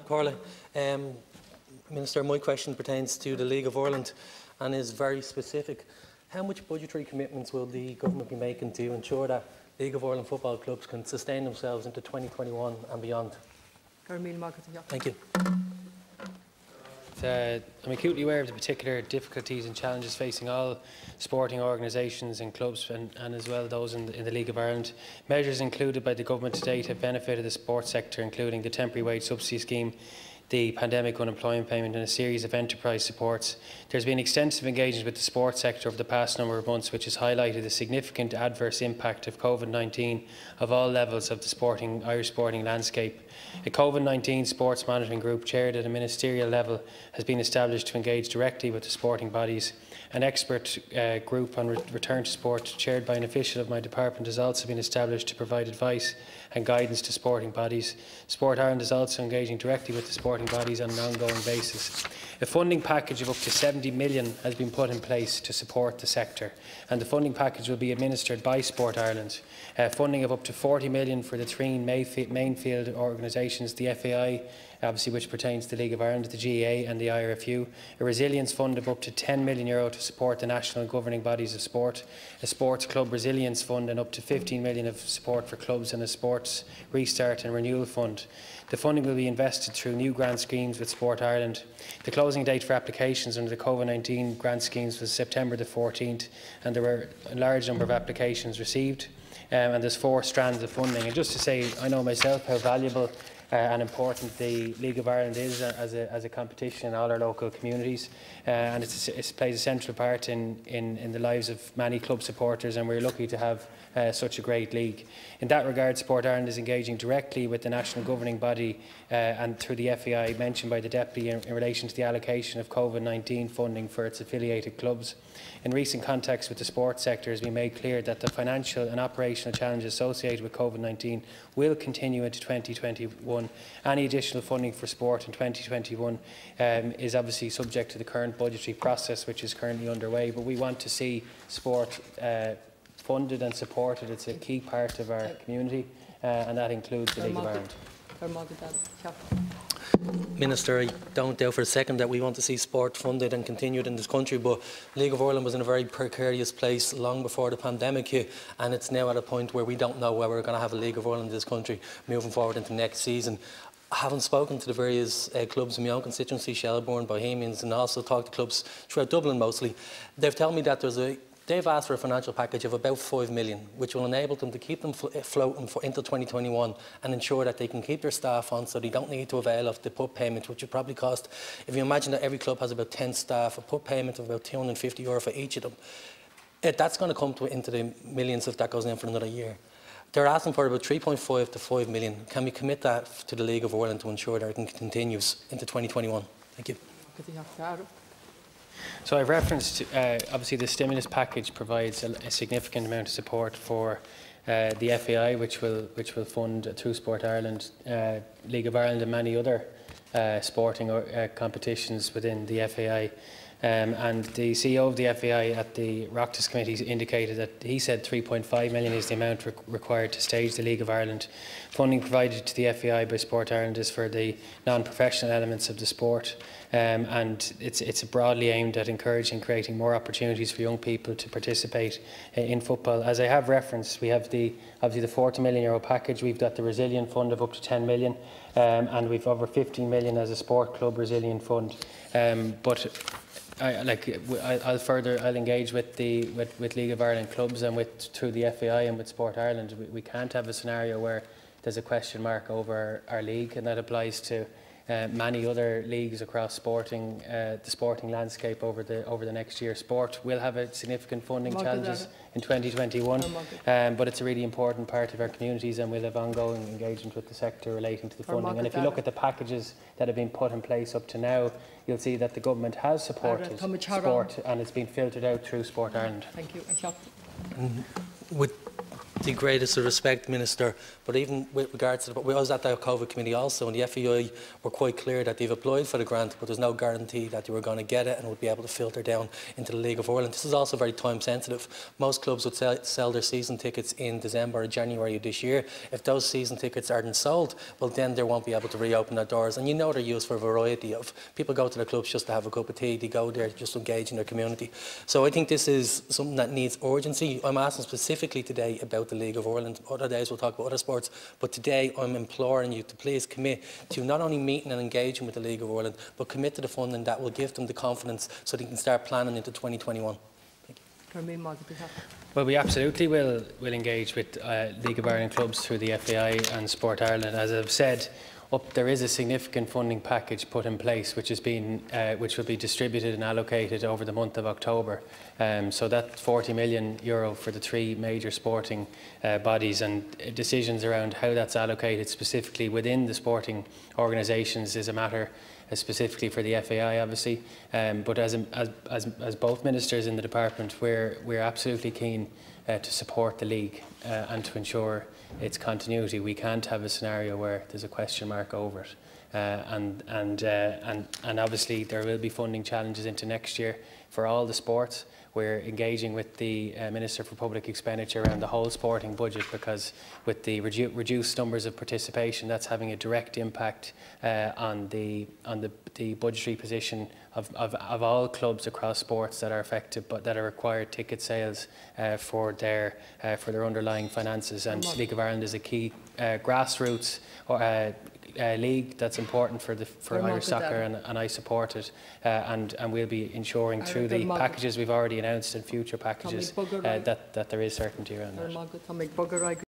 Parla. Minister, my question pertains to the League of Ireland and is very specific. How much budgetary commitments will the government be making to ensure that League of Ireland football clubs can sustain themselves into 2021 and beyond? Thank you. I'm acutely aware of the particular difficulties and challenges facing all sporting organisations and clubs and as well those in the League of Ireland. Measures included by the government to date have benefited the sports sector, including the temporary wage subsidy scheme, the pandemic unemployment payment and a series of enterprise supports. There has been extensive engagement with the sports sector over the past number of months, which has highlighted the significant adverse impact of COVID-19 of all levels of the Irish sporting landscape. A COVID-19 sports monitoring group chaired at a ministerial level has been established to engage directly with the sporting bodies. An expert group on return to sport, chaired by an official of my department, has also been established to provide advice and guidance to sporting bodies. Sport Ireland is also engaging directly with the sporting bodies on an ongoing basis. A funding package of up to 70 million has been put in place to support the sector, and the funding package will be administered by Sport Ireland. Funding of up to 40 million for the three main field organisations, the FAI, obviously which pertains to the League of Ireland, the GAA and the IRFU, a resilience fund of up to €10 million to support the national governing bodies of sport, a sports club resilience fund and up to 15 million of support for clubs, and a sports restart and renewal fund. The funding will be invested through new grant schemes with Sport Ireland. The closing date for applications under the COVID-19 grant schemes was September the 14th, and there were a large number of applications received. And there's 4 strands of funding. And just to say, I know myself how valuable and important the League of Ireland is as a competition in all our local communities, and it plays a central part in the lives of many club supporters, and we're lucky to have such a great league. In that regard, Sport Ireland is engaging directly with the national governing body and through the FAI mentioned by the Deputy in relation to the allocation of COVID-19 funding for its affiliated clubs. In recent contacts with the sports sector, it has been made clear that the financial and operational challenges associated with COVID-19 will continue into 2021. Any additional funding for sport in 2021 is obviously subject to the current budgetary process, which is currently underway, but we want to see sport funded and supported. It's a key part of our community, and that includes the League of Ireland. Minister, I don't doubt for a second that we want to see sport funded and continued in this country, but League of Ireland was in a very precarious place long before the pandemic hit, and it's now at a point where we don't know whether we're going to have a League of Ireland in this country moving forward into next season. Having spoken to the various clubs in my own constituency, Shelbourne, Bohemians, and also talked to clubs throughout Dublin mostly, they've told me that they've asked for a financial package of about 5 million, which will enable them to keep them floating into 2021 and ensure that they can keep their staff on, so they don't need to avail of the put payment, which would probably cost, if you imagine that every club has about 10 staff, a put payment of about €250 for each of them. That's going to come into the millions if that goes in for another year. They're asking for about 3.5 to 5 million. Can we commit that to the League of Ireland to ensure that it continues into 2021? Thank you. So I've referenced, obviously the stimulus package provides a significant amount of support for the FAI, which will fund through Sport Ireland, League of Ireland and many other sporting competitions within the FAI. And the CEO of the FAI at the Oireachtas committee indicated that he said 3.5 million is the amount required to stage the League of Ireland. Funding provided to the FAI by Sport Ireland is for the non-professional elements of the sport, and it's broadly aimed at encouraging creating more opportunities for young people to participate in football. As I have referenced, we have obviously the €40 million package. We've got the Resilient Fund of up to 10 million, and we've over 15 million as a sport club Resilient Fund. But I'll engage with League of Ireland clubs and through the FAI and with Sport Ireland. We can't have a scenario where there's a question mark over our league, and that applies to many other leagues across the sporting landscape over the next year. Sport will have a significant funding challenges in 2021, but it's a really important part of our communities, and we'll have ongoing engagement with the sector relating to the funding. And if you look at the packages that have been put in place up to now, you'll see that the government has supported sport, and it's been filtered out through Sport Ireland. Thank you. With the greatest of respect, Minister, but even with regards to, we was at the COVID committee also, and the FAI were quite clear that they've applied for the grant, but there's no guarantee that they were going to get it and would be able to filter down into the League of Ireland. This is also very time sensitive. Most clubs would sell their season tickets in December or January of this year. If those season tickets aren't sold, well then they won't be able to reopen their doors. And you know they're used for a variety of people go to the clubs just to have a cup of tea, they go there just to engage in their community. So I think this is something that needs urgency. I'm asking specifically today about the League of Ireland. Other days we'll talk about other sports, but today I'm imploring you to please commit to not only meeting and engaging with the League of Ireland, but commit to the funding that will give them the confidence so they can start planning into 2021. Well, we absolutely will engage with League of Ireland clubs through the FAI and Sport Ireland. As I've said, there is a significant funding package put in place, which will be distributed and allocated over the month of October. So that €40 million for the 3 major sporting bodies, and decisions around how that's allocated specifically within the sporting organisations is a matter specifically for the FAI, obviously. But as both ministers in the department, we're absolutely keen to support the league and to ensure its continuity. We can't have a scenario where there's a question mark over it. And obviously there will be funding challenges into next year for all the sports. We're engaging with the Minister for Public Expenditure around the whole sporting budget, because with the reduced numbers of participation, that's having a direct impact on the budgetary position of all clubs across sports that are affected, but that are required ticket sales for their underlying finances. And League of Ireland is a key grassroots league that's important for Irish soccer, and I support it, and we'll be ensuring through the packages we've already announced and future packages that there is certainty around that.